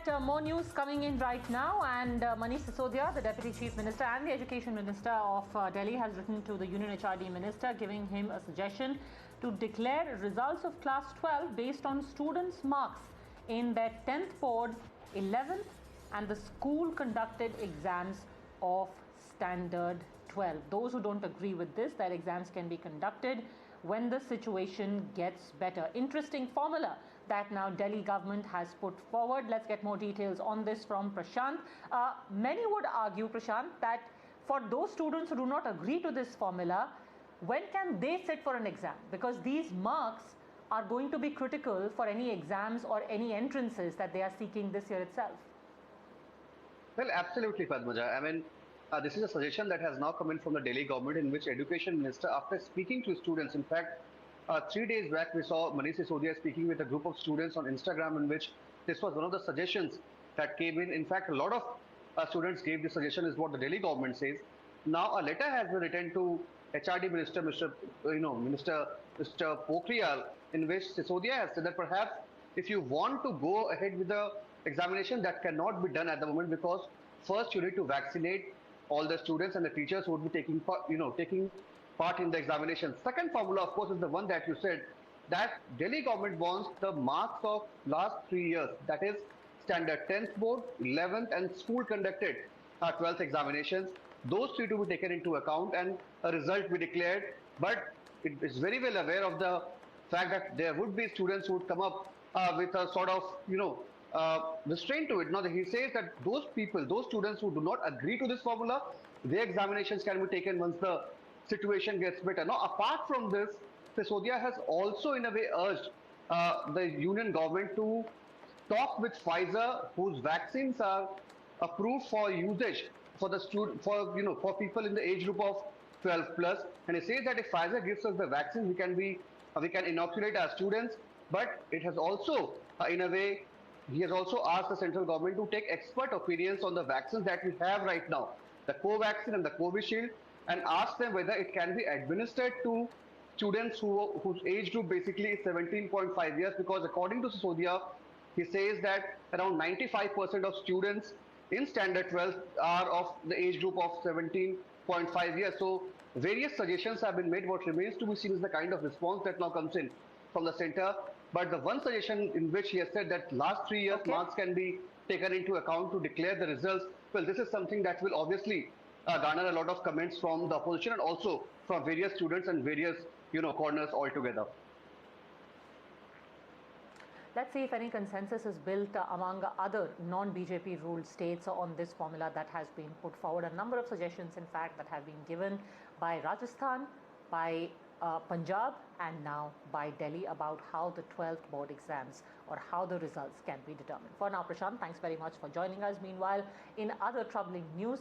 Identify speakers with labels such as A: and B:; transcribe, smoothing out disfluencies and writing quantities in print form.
A: right, more news coming in right now, and Manish Sisodia, the Deputy Chief Minister and the Education Minister of Delhi, has written to the Union HRD Minister giving him a suggestion to declare results of Class 12 based on students' marks in their 10th board, 11th and the school conducted exams of Standard 12. Those who don't agree with this, their exams can be conducted when the situation gets better. Interesting formula that now Delhi government has put forward. Let's get more details on this from Prashant. Many would argue, Prashant, that for those students who do not agree to this formula, when can they sit for an exam? Because these marks are going to be critical for any exams or any entrances that they are seeking this year itself.
B: Well, absolutely, Padmaja. I mean, this is a suggestion that has now come in from the Delhi government, in which Education Minister, after speaking to students, in fact, 3 days back, we saw Manish Sisodia speaking with a group of students on Instagram, in which this was one of the suggestions that came in. In fact, a lot of students gave the suggestion, is what the Delhi government says. Now, a letter has been written to HRD Minister, Mr. Pokhriyal, in which Sisodia has said that perhaps if you want to go ahead with the examination, that cannot be done at the moment, because first you need to vaccinate all the students and the teachers who would be taking part in the examination. Second formula, of course, is the one that you said, that Delhi government wants the marks of last 3 years, that is standard 10th board, 11th and school conducted 12th examinations. Those three to be taken into account and a result be declared. But it is very well aware of the fact that there would be students who would come up with a sort of, restraint to it. Now, he says that those students who do not agree to this formula, their examinations can be taken once the situation gets better. Now, apart from this, Sisodia has also in a way urged the union government to talk with Pfizer, whose vaccines are approved for usage for the for people in the age group of 12 plus. And he says that if Pfizer gives us the vaccine, we can inoculate our students. But it has also, in a way, he has also asked the central government to take expert opinions on the vaccines that we have right now, the Covaxin and the Covishield, and ask them whether it can be administered to students whose age group basically is 17.5 years, because according to Sisodia, he says that around 95% of students in standard 12 are of the age group of 17.5 years. So various suggestions have been made. What remains to be seen is the kind of response that now comes in from the center. But the one suggestion in which he has said that last 3 years marks can be taken into account to declare the results, well, this is something that will obviously garner a lot of comments from the opposition and also from various students and various corners altogether.
A: Let's see if any consensus is built among other non-BJP ruled states on this formula that has been put forward. A number of suggestions, in fact, that have been given by Rajasthan, by Punjab and now by Delhi about how the 12th board exams or how the results can be determined. For now, Prashant, thanks very much for joining us. Meanwhile, in other troubling news,